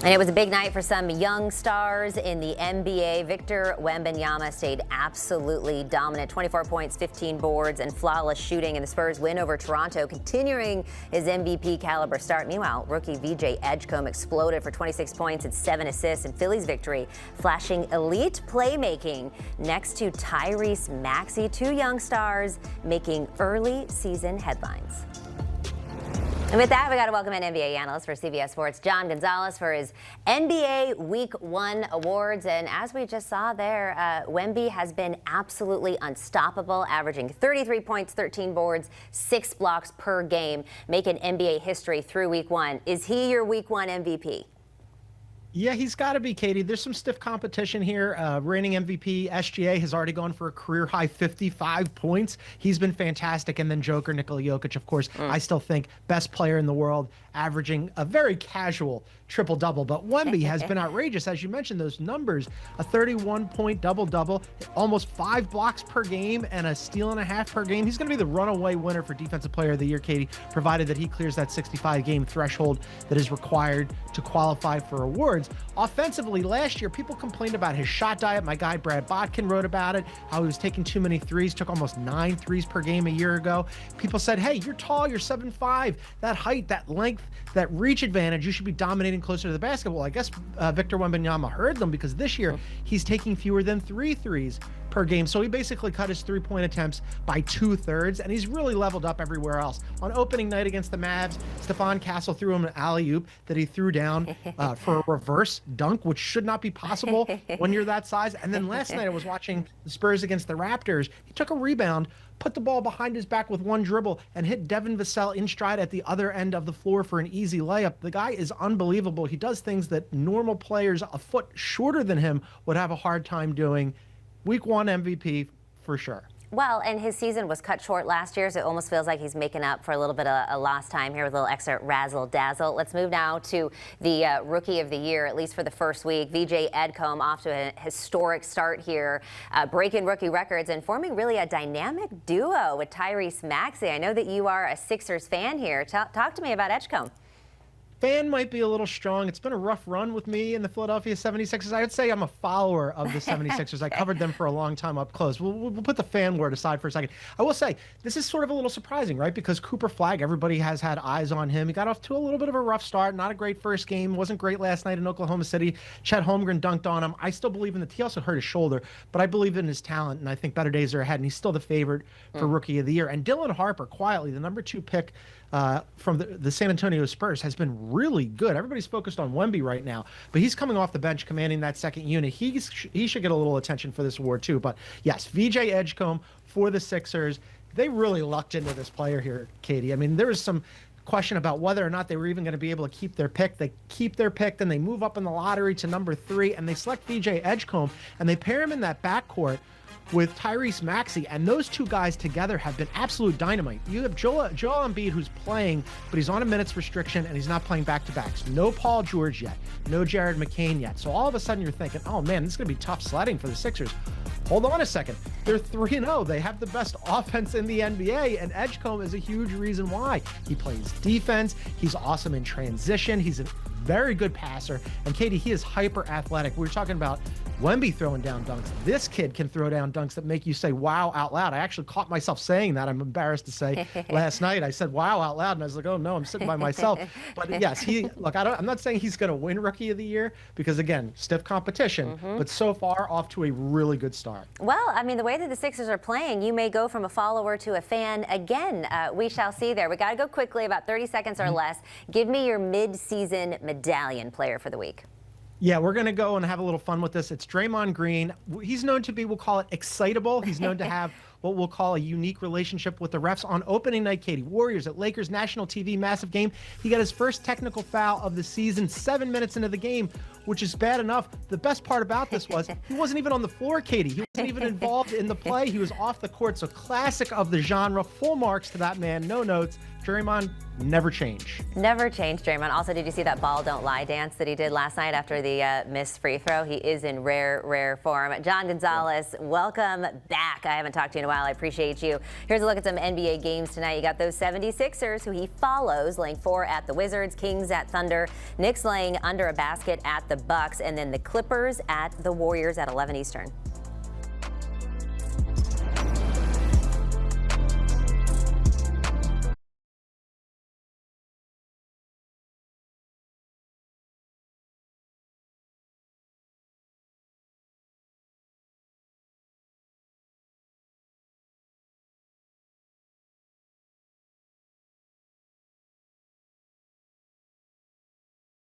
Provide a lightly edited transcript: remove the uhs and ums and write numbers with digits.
And it was a big night for some young stars in the NBA. Victor Wembanyama stayed absolutely dominant. 24 points, 15 boards, and flawless shooting in the Spurs win over Toronto, continuing his MVP caliber start. Meanwhile, rookie VJ Edgecombe exploded for 26 points and 7 assists in Philly's victory, flashing elite playmaking next to Tyrese Maxey, two young stars making early season headlines. And with that, we got to welcome an NBA analyst for CBS Sports, Gonzalez, for his NBA Week 1 awards. And as we just saw there, Wemby has been absolutely unstoppable, averaging 33 points, 13 boards, 6 blocks per game, making NBA history through Week 1. Is he your Week 1 MVP? Yeah, he's got to be, Katie. There's some stiff competition here. Reigning MVP, SGA, has already gone for a career-high 55 points. He's been fantastic. And then Joker, Nikola Jokic, of course, I still think best player in the world, averaging a very casual triple-double. But Wemby has been outrageous. As you mentioned, those numbers, a 31-point double-double, almost 5 blocks per game, and a steal and a half per game. He's going to be the runaway winner for Defensive Player of the Year, Katie, provided that he clears that 65-game threshold that is required to qualify for awards. Offensively, last year, people complained about his shot diet. My guy Brad Botkin wrote about it, how he was taking too many threes, took almost 9 threes per game a year ago. People said, hey, you're tall, you're 7'5", that height, that length, that reach advantage, you should be dominating closer to the basket. Well, I guess Victor Wembanyama heard them, because this year he's taking fewer than 3 threes per game. So he basically cut his 3-point attempts by 2/3, and he's really leveled up everywhere else. On opening night against the Mavs, Stephon Castle threw him an alley-oop that he threw down for a reverse dunk, which should not be possible when you're that size. And then last night I was watching the Spurs against the Raptors. He took a rebound, put the ball behind his back with one dribble, and hit Devin Vassell in stride at the other end of the floor for an easy layup. The guy is unbelievable. He does things that normal players a foot shorter than him would have a hard time doing. Week 1 MVP for sure. Well, and his season was cut short last year, so it almost feels like he's making up for a little bit of a lost time here with a little extra razzle-dazzle. Let's move now to the Rookie of the Year, at least for the first week. VJ Edgecombe off to a historic start here, breaking rookie records and forming really a dynamic duo with Tyrese Maxey. I know that you are a Sixers fan here. Talk to me about Edgecombe. Fan might be a little strong. It's been a rough run with me in the Philadelphia 76ers. I would say I'm a follower of the 76ers. I covered them for a long time up close. We'll put the fan word aside for a second. I will say, this is sort of a little surprising, right? Because Cooper Flagg, everybody has had eyes on him. He got off to a little bit of a rough start. Not a great first game. Wasn't great last night in Oklahoma City. Chet Holmgren dunked on him. I still believe in he also hurt his shoulder, but I believe in his talent, and I think better days are ahead, and he's still the favorite for Rookie of the Year. And Dylan Harper, quietly, the number 2 pick from the San Antonio Spurs, has been really good. Everybody's focused on Wemby right now, but he's coming off the bench commanding that second unit. He should get a little attention for this award too. But yes, VJ Edgecombe for the Sixers. They really lucked into this player here, Katie. I mean, there was some question about whether or not they were even going to be able to keep their pick. They keep their pick, then they move up in the lottery to number 3, and they select VJ Edgecombe, and they pair him in that backcourt with Tyrese Maxey, and those two guys together have been absolute dynamite. You have Joel Embiid, who's playing, but he's on a minutes restriction, and he's not playing back-to-backs. No Paul George yet. No Jared McCain yet. So all of a sudden you're thinking, oh man, this is going to be tough sledding for the Sixers. Hold on a second. They're 3-0. They have the best offense in the NBA, and Edgecombe is a huge reason why. He plays defense. He's awesome in transition. He's a very good passer. And Katie, he is hyper athletic. We were talking about Wemby throwing down dunks. This kid can throw down dunks that make you say wow out loud. I actually caught myself saying that. I'm embarrassed to say last night. I said wow out loud, and I was like, oh no, I'm sitting by myself. But yes, I'm not saying he's going to win Rookie of the Year, because again, stiff competition, but so far off to a really good start. Well, I mean, the way that the Sixers are playing, you may go from a follower to a fan again. We shall see there. We got to go quickly, about 30 seconds or less. Give me your mid-season medallion player for the week. Yeah, we're going to go and have a little fun with this. It's Draymond Green. He's known to be, we'll call it excitable. He's known to have what we'll call a unique relationship with the refs. On opening night, Katie, Warriors at Lakers, national TV, massive game. He got his first technical foul of the season 7 minutes into the game which is bad enough. The best part about this was he wasn't even on the floor, Katie. He wasn't even involved in the play. He was off the court. So classic of the genre. Full marks to that man. No notes. Draymond, never change. Never change, Draymond. Also, did you see that ball don't lie dance that he did last night after the missed free throw? He is in rare form. John Gonzalez, welcome back. I haven't talked to you in a while. I appreciate you. Here's a look at some NBA games tonight. You got those 76ers who he follows, laying 4 at the Wizards, Kings at Thunder, Knicks laying under a basket at the Bucks, and then the Clippers at the Warriors at 11 Eastern.